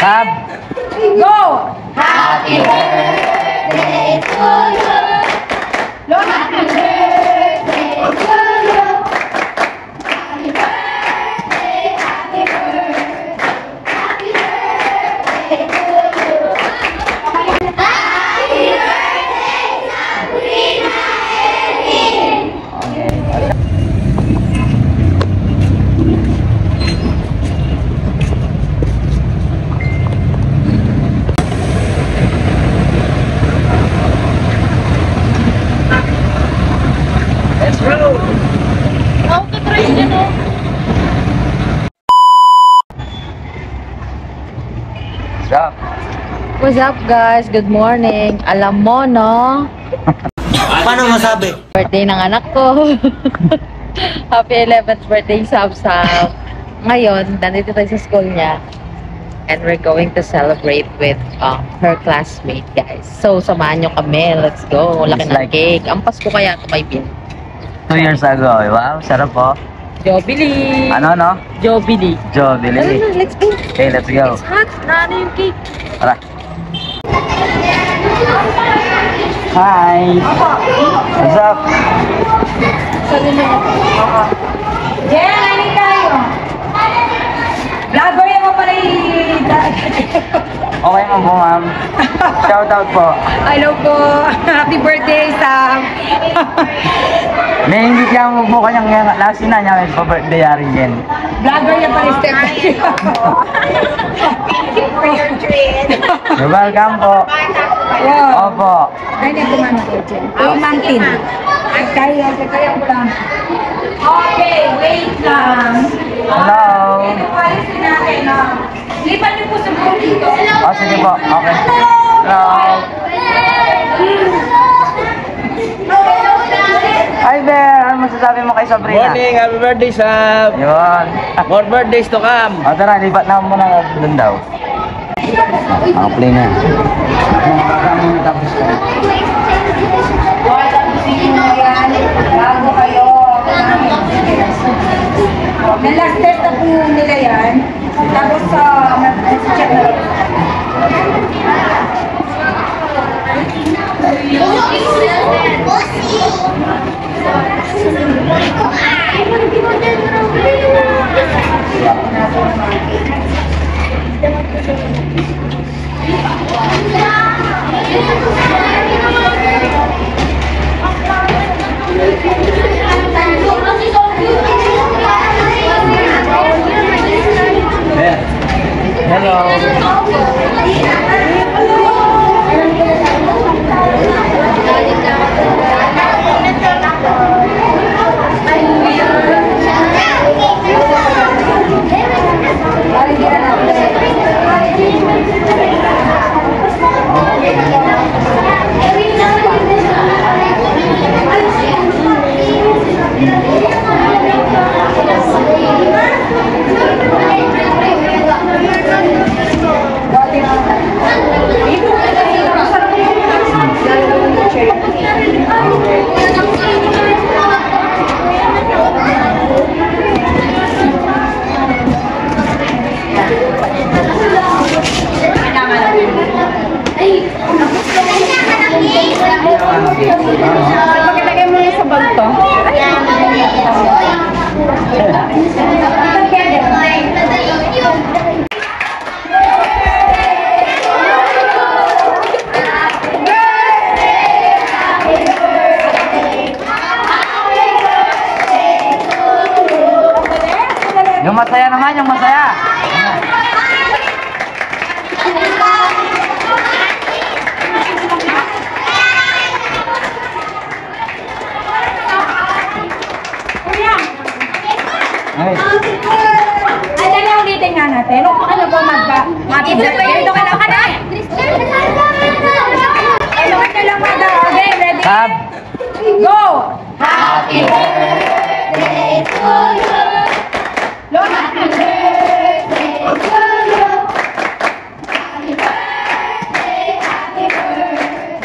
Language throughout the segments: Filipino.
Tab. Go! Happy birthday to you. Lord, Happy birthday to you. Happy birthday, happy birthday. Happy birthday to you. Happy birthday, Sabrina Erin. Let's roll! auto-train din o. Stop! What's up guys? Good morning. Alam mo no? Paano masabi? Birthday ng anak ko. Happy 11th birthday, Sab-Sab. Ngayon, nandito tayo sa school niya. And we're going to celebrate with her classmate, guys. So, samahan nyo kami. Let's go. Laki ng cake. Ang Pasko kaya ito may bin. 2 years ago. Wow, sarap po. Jobbili. Ano, no? Jobbili. Jobbili. Ano, let's go. Okay, let's go. It's hot. Naano yung cake. Tara. Hi! What's up? Jen, ano tayo? Vlogger yan mo pala Okay mo po, ma'am. Shout out po. Hello po. Happy birthday, Sam. May hindi kaya mo po kanyang last na niya may pa-birthday yarin din. Vlogger yan pala, Stephanie. Thank you for your treat. You're welcome po. Wow. Opo. Ay, na kumano ko, Jen. Ay, mantin. Kaya ko lang. Okay, wait lang. Hello. Ito policy natin, no? Lipan niyo po sa buong dito. Oh, sige po. Okay. Hello. Hi there. Ano masasabi mo kay Sabrina? Morning, happy birthday, Sab! Yun. More birthdays to come! O tara, lipat na muna doon daw. Ang play na. Tapos ka. Okay, tapusin mo na yan. Bago kayo. Na last test na po nila yan. Tapos check na rin. Pagkalagay mo sa bag to. Yung masaya naman, yung masaya. Ay. Ay, dali ulitin nga natin. Huwag pa kayo po mag-birthday. Ito ka lang ka na. Ito ka lang mada. Okay, ready? Tab. Go! Happy birthday to you. Lord, Happy birthday to you. Happy birthday, happy birthday.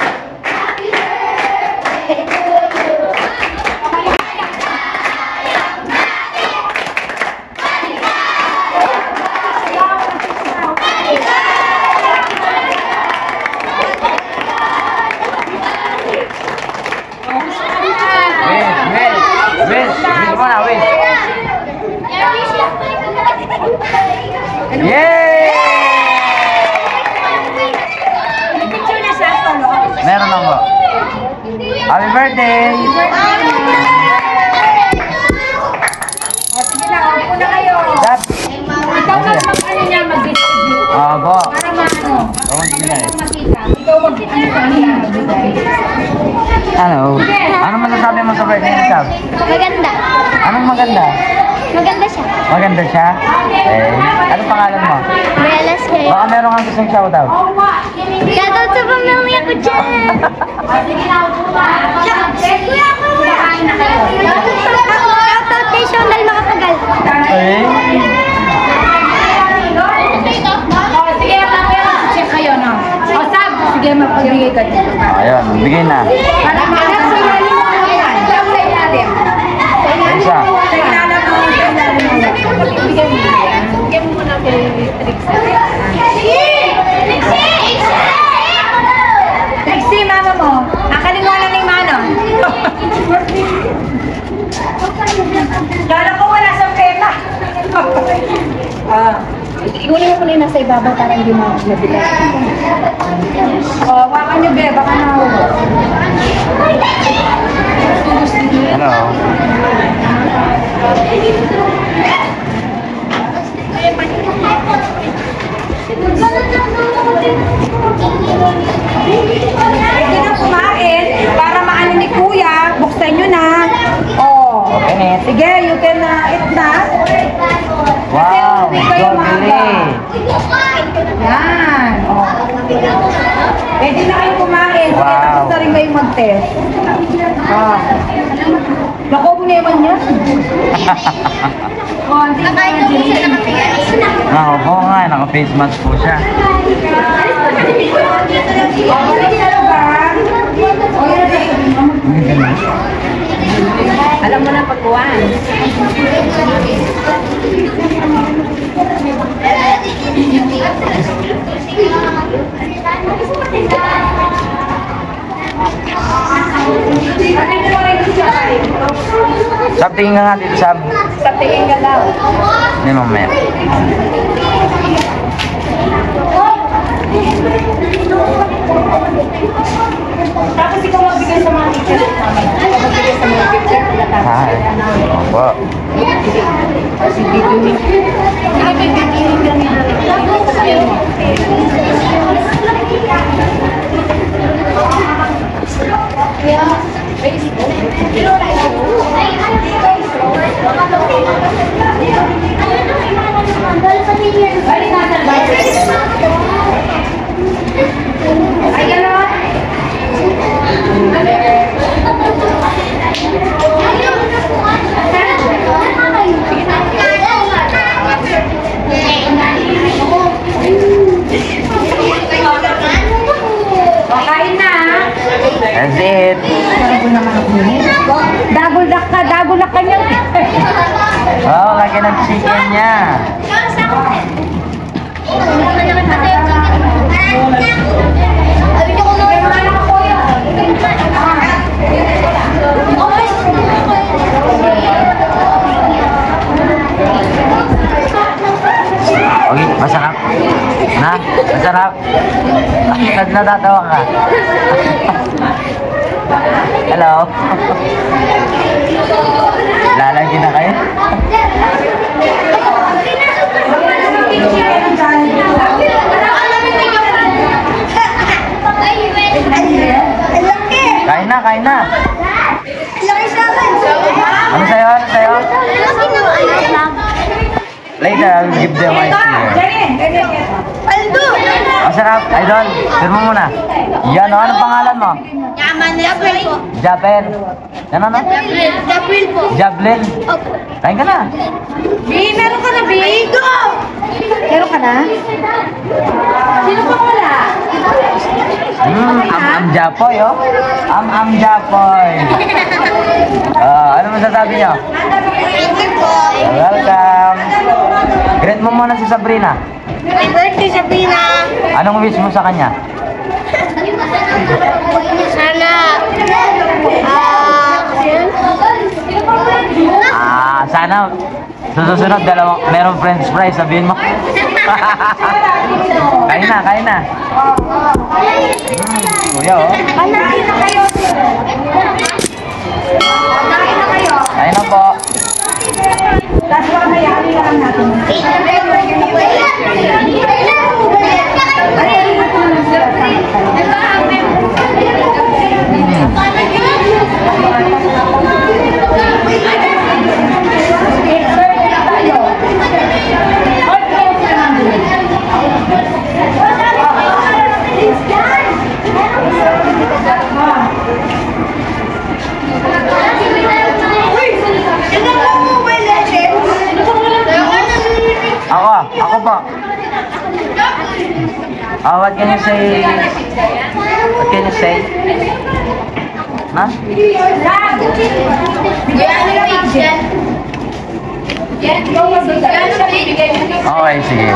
Happy birthday to you. Happy birthday. Yay! Picture na siya, tolo. Meron ako. Happy birthday! O, sige na, upo na kayo. Dad! Ikaw mag-ano niya, mag-distribute. Abo. Para maano. Ako magbigay. Makita. Ikaw mag-distribute niya, magbigay. Ano? Ano masasabi mo sa birthday ni Sab? Maganda. Anong maganda? Maganda siya. Maganda siya? Eh, ano pangalan mo? Relas kayo. Baka meron kang gustong shoutout. Shoutout sa pamilya ko dyan. Shoutout kay Shonal Makapagal. Eh? Sige, check kayo, no? O, Sab, sige, magbigay ka dito. Ayun, bigay na. Para maano sa ilalim mo yan. Sab sa ilalim. Isa. Sa ilalim mo, sa ilalim mo. Bigay mo yan. Bigay mo muna kay Trixie. Trixie, mama mo. Nakalimutan na yung mano. Kala ko wala sa pera. Ikunin mo muna yung nasa ibabaw para hindi mo mabigat. Wakan nyo, be. Baka nahubo. Hello. Pwede na kumain para maano ni Kuya. Buksan nyo na. Open it. Sige, you can eat na. Wow, Kasi kayo strawberry. Yan. Pwede na kayo kumain. Sige, Wow. tapos na rin kayo mag-test. Naku, naman yan. Hindi Nakain ko siya nakapigas. Oo nga, naka-face mask po siya. Alam mo na pagkuhan. Sab, tingin ka nga dito, Sab. Sa tingin ka daw. Hindi, mamaya. Tapos ikaw magbigay sa mga teacher. Magbigay sa mga teacher. Hi. Opo. Si Dito ni. Ay, gano'n? Kain na. That's it. Daguldak ka niyan. Oh, lagyan ng chicken niya. Okay, masarap. Na, masarap. Natatawa ka. Hello. Lalagyan na kayo? Kain na, kain na. Ano sa'yo? Ano sa'yo? Later, I will give them ice cream. Masarap, idol. Firmo muna. Yan, ano pangalan mo? Japer. Yan ano? Jablin. Kain ka na. Bi, meron ka na, Bi? Meron ka na? Sino pa wala? Am Japoy, oh. Am Japoy. Ano masasabi niyo? Welcome. Greet mo muna si Sabrina. Happy birthday, Sabrina! Anong wish mo sa kanya? Sana, Sana Sa susunod, merong french fries, sabihin mo. Kain na, kain na. Kuya, oh. Panahin na kayo. Panahin na kayo. Kain na po. Tapos mamaya, ano lang natin. Ako po. What can you say? What can you say? Ha? Okay, sige.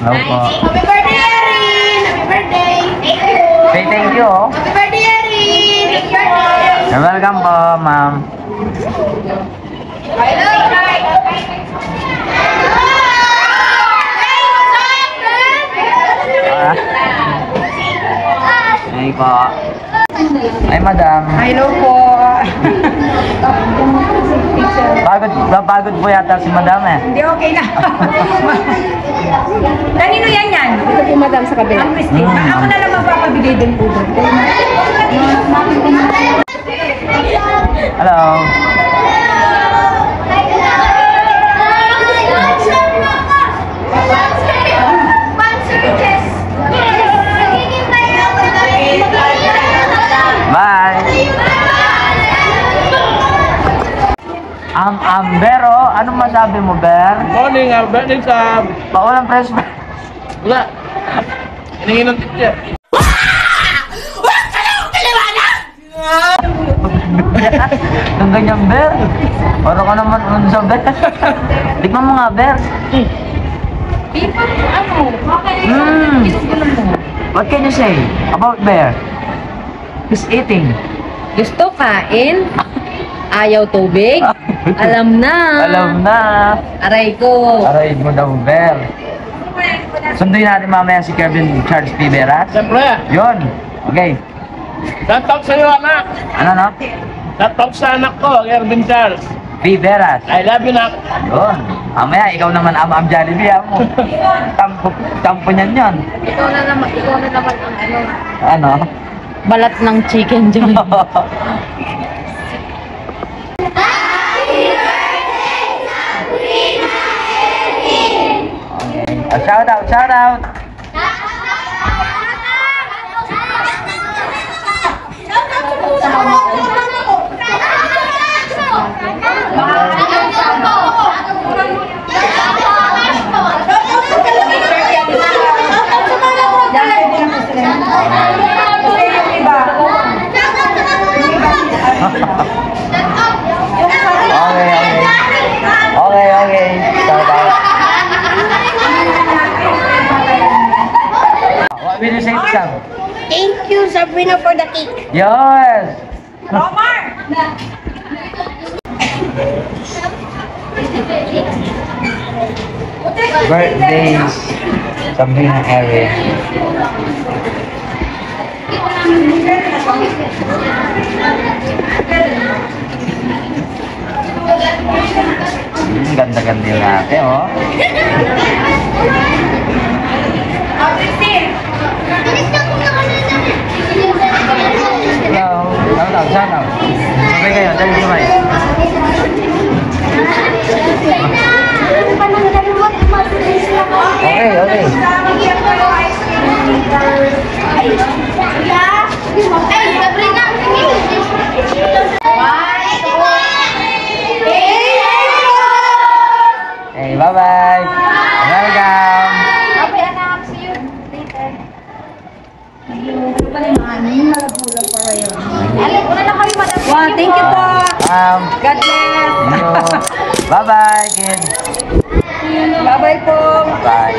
Hello po. Happy birthday, Erin! Happy birthday! Say thank you, oh. Happy birthday, Erin! Happy birthday! You're welcome po, ma'am. Hello! Hey po. Ay, madam. Hello po. Pagod po yata si madam eh. Hindi, okay na. Kanino yan? Ito po madam sa kabila. Ang Christine. Ako na lang magpapabigay din po doon. Hello. Bye. Bero, anong masabi mo, Ber? Morning, birthday sa... Pawalang press ba? Wala. Hiningin ng teacher. Yung ganyan, Ber. Parang ka naman unsa, Ber. Tikman mo nga, Ber. What can you say about Bear? He's eating. Gusto kain? Ayaw tubig? Alam na. Alam na. Aray ko. Aray mo daw, Bear. Sunduin natin mamaya si Kevin Charles P. Beras. Siyempre, Yun. Okay. shoutout sa'yo, anak. Ano, no? Shoutout sa anak ko, Ervin Charles. P. Beras. I love you, nak. Yun. Mamaya, ikaw naman am Jollibee, mo. Tampo niyan yun. Ikaw na naman ang ano. Ano? Balat ng chicken dyan. Shout out, shout out. Okay. Shout out. What will you say to Sam? Thank you, Sabrina, for the cake. Yes. Birthdays, Sabrina Eric. Ganda-ganda yung ate, oh. Hello. Shout out. Sabay kayo, dali sabay. Okay. Hey, bye-bye. Welcome. Wow, thank you po. God bless. Bye-bye, kids. Bye-bye po. Bye.